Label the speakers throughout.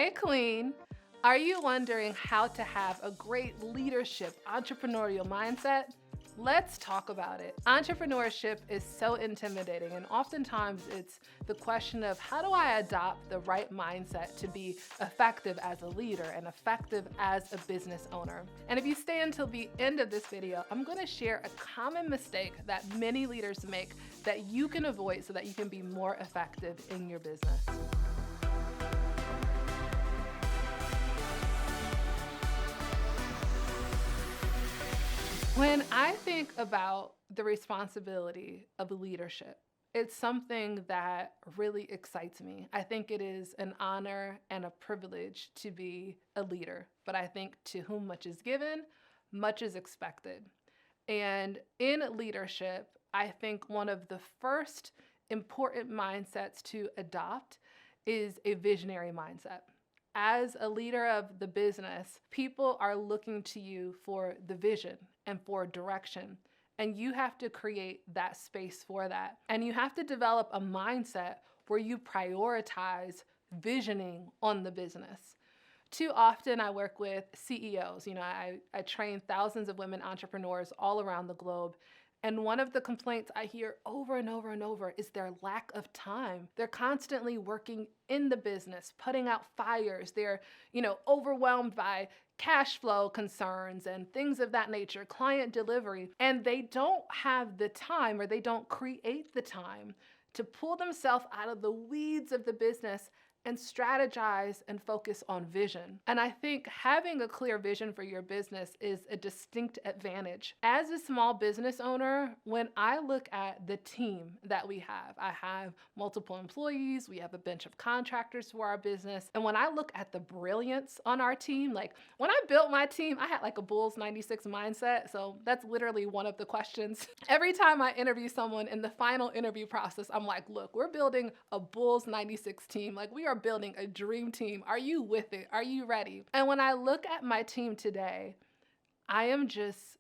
Speaker 1: Hey, Queen. Are you wondering how to have a great leadership, entrepreneurial mindset? Let's talk about it. Entrepreneurship is so intimidating, and oftentimes it's the question of how do I adopt the right mindset to be effective as a leader and effective as a business owner. And if you stay until the end of this video, I'm going to share a common mistake that many leaders make that you can avoid so that you can be more effective in your business. When I think about the responsibility of leadership, it's something that really excites me. I think it is an honor and a privilege to be a leader, but I think to whom much is given, much is expected. And in leadership, I think one of the first important mindsets to adopt is a visionary mindset. As a leader of the business, people are looking to you for the vision and for direction. And you have to create that space for that. And you have to develop a mindset where you prioritize visioning on the business. Too often I work with CEOs. I train thousands of women entrepreneurs all around the globe. And one of the complaints I hear over and over and over is their lack of time. They're constantly working in the business, putting out fires. They're, overwhelmed by cash flow concerns and things of that nature, client delivery, and they don't have the time or they don't create the time to pull themselves out of the weeds of the business and strategize and focus on vision. And I think having a clear vision for your business is a distinct advantage. As a small business owner, when I look at the team that we have, I have multiple employees, we have a bunch of contractors for our business. And when I look at the brilliance on our team, like when I built my team, I had like a Bulls 96 mindset. So that's literally one of the questions. Every time I interview someone in the final interview process, I'm like, look, we're building a Bulls 96 team. Like we are building a dream team. Are you with it? Are you ready? And when I look at my team today, I am just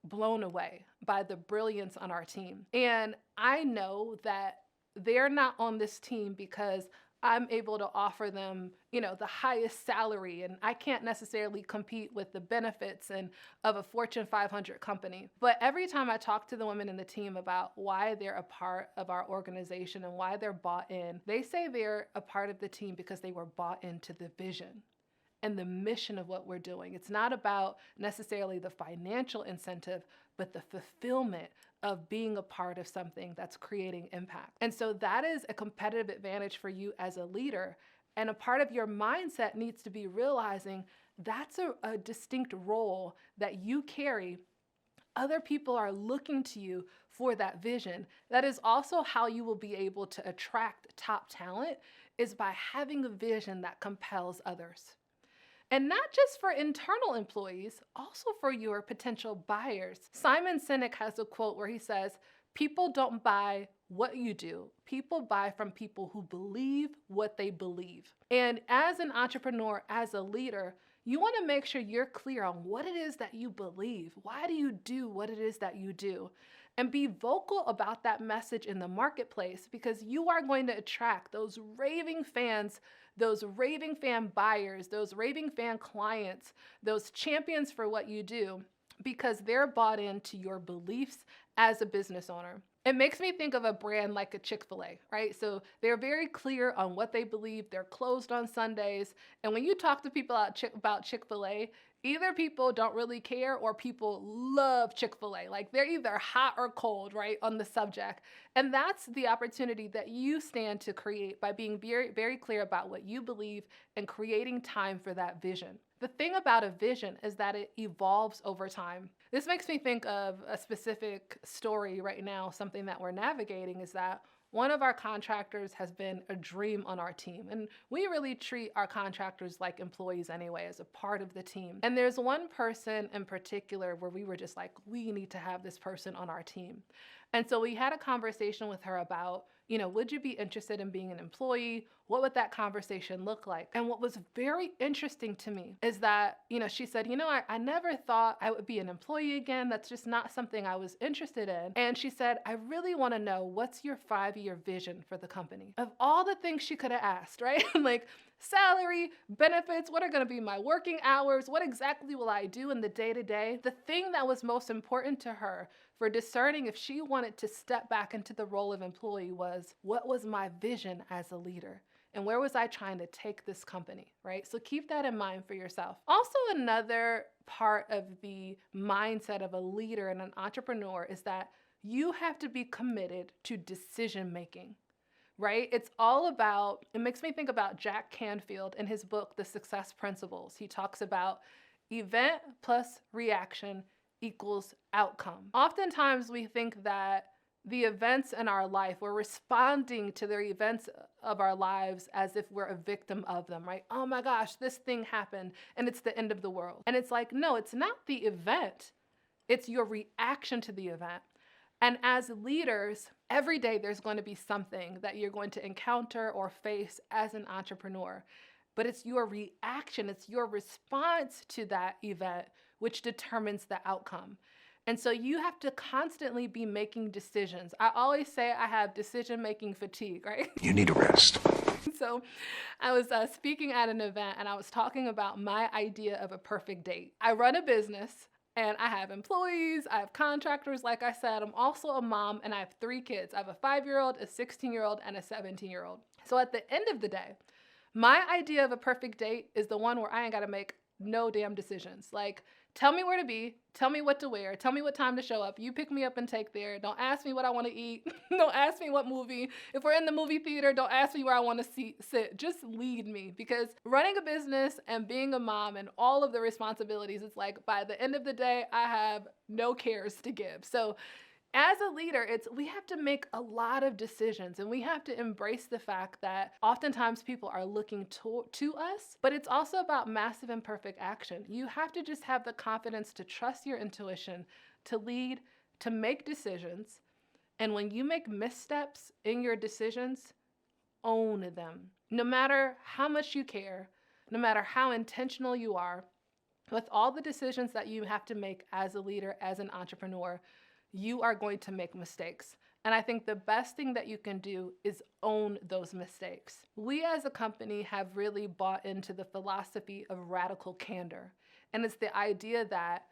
Speaker 1: blown away by the brilliance on our team. And I know that they're not on this team because I'm able to offer them, the highest salary, and I can't necessarily compete with the benefits of a Fortune 500 company. But every time I talk to the women in the team about why they're a part of our organization and why they're bought in, they say they're a part of the team because they were bought into the vision and the mission of what we're doing. It's not about necessarily the financial incentive, but the fulfillment of being a part of something that's creating impact. And so that is a competitive advantage for you as a leader. And a part of your mindset needs to be realizing that's a distinct role that you carry. Other people are looking to you for that vision. That is also how you will be able to attract top talent, is by having a vision that compels others. And not just for internal employees, also for your potential buyers. Sinek has a quote where he says, people don't buy what you do. People buy from people who believe what they believe. And as an entrepreneur, as a leader, you want to make sure you're clear on what it is that you believe. Why do you do what it is that you do? And be vocal about that message in the marketplace, because you are going to attract those raving fans, those raving fan buyers, those raving fan clients, those champions for what you do, because they're bought into your beliefs as a business owner. It makes me think of a brand like a Chick-fil-A, right? So they're very clear on what they believe. They're closed on Sundays. And when you talk to people about Chick-fil-A, either people don't really care or people love Chick-fil-A. Like they're either hot or cold, right, on the subject. And that's the opportunity that you stand to create by being very, very clear about what you believe and creating time for that vision. The thing about a vision is that it evolves over time. This makes me think of a specific story right now. Something that we're navigating is that one of our contractors has been a dream on our team. And we really treat our contractors like employees anyway, as a part of the team. And there's one person in particular where we were just like, we need to have this person on our team. And so we had a conversation with her about, would you be interested in being an employee? What would that conversation look like? And what was very interesting to me is that, she said, I never thought I would be an employee again. That's just not something I was interested in. And she said, I really want to know, what's your 5-year vision for the company? Of all the things she could have asked, right? Like, salary, benefits, what are going to be my working hours, what exactly will I do in the day-to-day. The thing that was most important to her for discerning if she wanted to step back into the role of employee was, what was my vision as a leader? And where was I trying to take this company, right? So keep that in mind for yourself. Also, another part of the mindset of a leader and an entrepreneur is that you have to be committed to decision making, right? It's all about, it makes me think about Jack Canfield in his book, The Success Principles. He talks about event plus reaction equals outcome. Oftentimes we think that the events in our life, we're responding to the events of our lives as if we're a victim of them, right? Oh my gosh, this thing happened and it's the end of the world. And it's like, no, it's not the event. It's your reaction to the event. And as leaders, every day there's going to be something that you're going to encounter or face as an entrepreneur. But it's your reaction, it's your response to that event which determines the outcome. And so you have to constantly be making decisions. I always say I have decision-making fatigue, right?
Speaker 2: You need a rest.
Speaker 1: So I was speaking at an event and I was talking about my idea of a perfect date. I run a business and I have employees, I have contractors, like I said. I'm also a mom and I have 3 kids. I have a 5-year-old, a 16-year-old, and a 17-year-old. So at the end of the day, my idea of a perfect date is the one where I ain't got to make no damn decisions. Like, tell me where to be, tell me what to wear, tell me what time to show up. You pick me up and take there. Don't ask me what I want to eat. Don't ask me what movie. If we're in the movie theater, don't ask me where I want to sit. Just lead me, because running a business and being a mom and all of the responsibilities, it's like by the end of the day, I have no cares to give. So as a leader, we have to make a lot of decisions, and we have to embrace the fact that oftentimes people are looking to us, but it's also about massive imperfect action. You have to just have the confidence to trust your intuition, to lead, to make decisions. And when you make missteps in your decisions, own them. No matter how much you care, no matter how intentional you are, with all the decisions that you have to make as a leader, as an entrepreneur, you are going to make mistakes. And I think the best thing that you can do is own those mistakes. We as a company have really bought into the philosophy of radical candor. And it's the idea that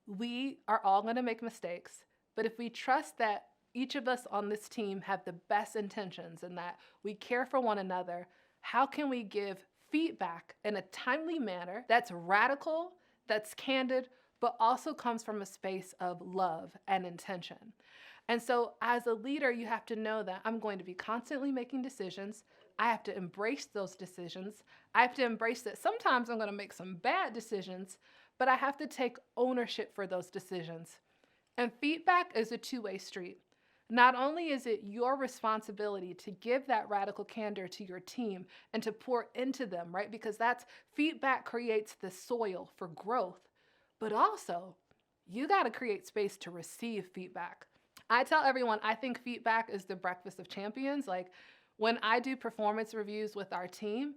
Speaker 1: we are all going to make mistakes, but if we trust that each of us on this team have the best intentions and that we care for one another, how can we give feedback in a timely manner that's radical, that's candid, but also comes from a space of love and intention. And so as a leader, you have to know that I'm going to be constantly making decisions. I have to embrace those decisions. I have to embrace that sometimes I'm going to make some bad decisions, but I have to take ownership for those decisions. And feedback is a two-way street. Not only is it your responsibility to give that radical candor to your team and to pour into them, right? Because that's feedback creates the soil for growth. But also, you got to create space to receive feedback. I tell everyone, I think feedback is the breakfast of champions. Like when I do performance reviews with our team,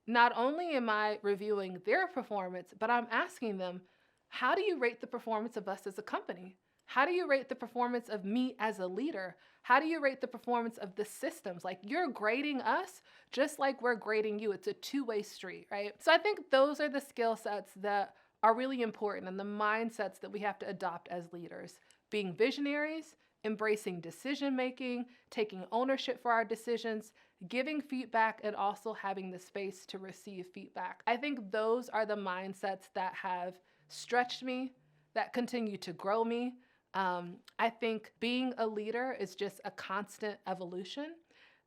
Speaker 1: not only am I reviewing their performance, but I'm asking them, how do you rate the performance of us as a company? How do you rate the performance of me as a leader? How do you rate the performance of the systems? Like you're grading us just like we're grading you. It's a two-way street, right? So I think those are the skill sets that are really important and the mindsets that we have to adopt as leaders. Being visionaries, embracing decision-making, taking ownership for our decisions, giving feedback, and also having the space to receive feedback. I think those are the mindsets that have stretched me, that continue to grow me. I think being a leader is just a constant evolution.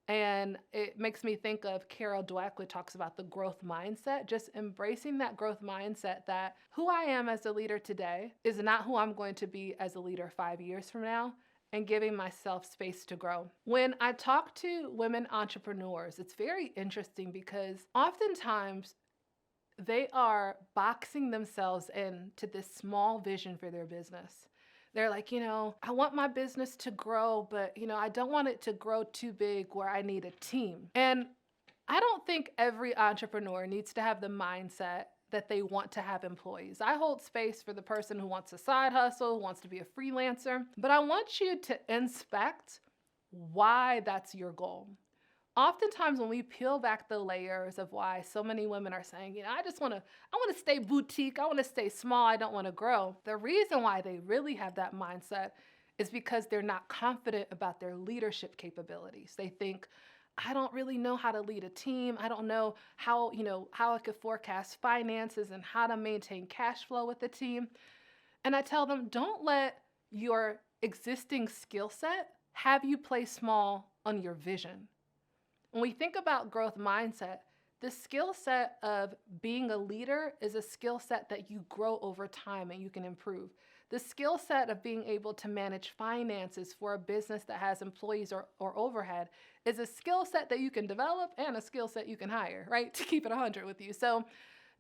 Speaker 1: And it makes me think of Carol Dweck, who talks about the growth mindset, just embracing that growth mindset that who I am as a leader today is not who I'm going to be as a leader 5 years from now, and giving myself space to grow. When I talk to women entrepreneurs, it's very interesting because oftentimes they are boxing themselves into this small vision for their business. They're like, I want my business to grow, but, I don't want it to grow too big where I need a team. And I don't think every entrepreneur needs to have the mindset that they want to have employees. I hold space for the person who wants a side hustle, who wants to be a freelancer, but I want you to inspect why that's your goal. Oftentimes when we peel back the layers of why so many women are saying, I want to stay boutique, I want to stay small, I don't want to grow. The reason why they really have that mindset is because they're not confident about their leadership capabilities. They think, I don't really know how to lead a team. I don't know how I could forecast finances and how to maintain cash flow with the team. And I tell them, don't let your existing skill set have you play small on your vision. When we think about growth mindset, the skill set of being a leader is a skill set that you grow over time and you can improve. The skill set of being able to manage finances for a business that has employees or overhead is a skill set that you can develop and a skill set you can hire, right? To keep it 100 with you. So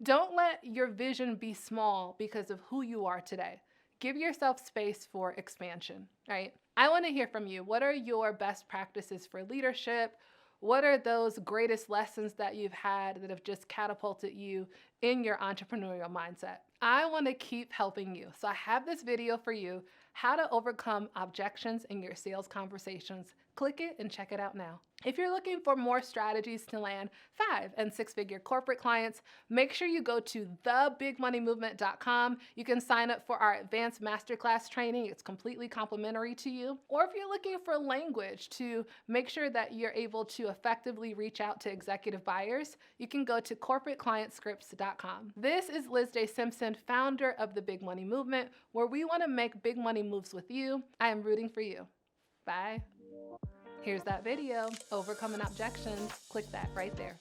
Speaker 1: don't let your vision be small because of who you are today. Give yourself space for expansion, right? I want to hear from you. What are your best practices for leadership? What are those greatest lessons that you've had that have just catapulted you in your entrepreneurial mindset? I want to keep helping you. So I have this video for you, how to overcome objections in your sales conversations. Click it and check it out now. If you're looking for more strategies to land 5- and 6-figure corporate clients, make sure you go to thebigmoneymovement.com. You can sign up for our advanced masterclass training. It's completely complimentary to you. Or if you're looking for language to make sure that you're able to effectively reach out to executive buyers, you can go to corporateclientscripts.com. This is LizJSimpson, founder of the Big Money Movement, where we want to make big money moves with you. I am rooting for you. Bye. Here's that video, Overcoming Objections. Click that right there.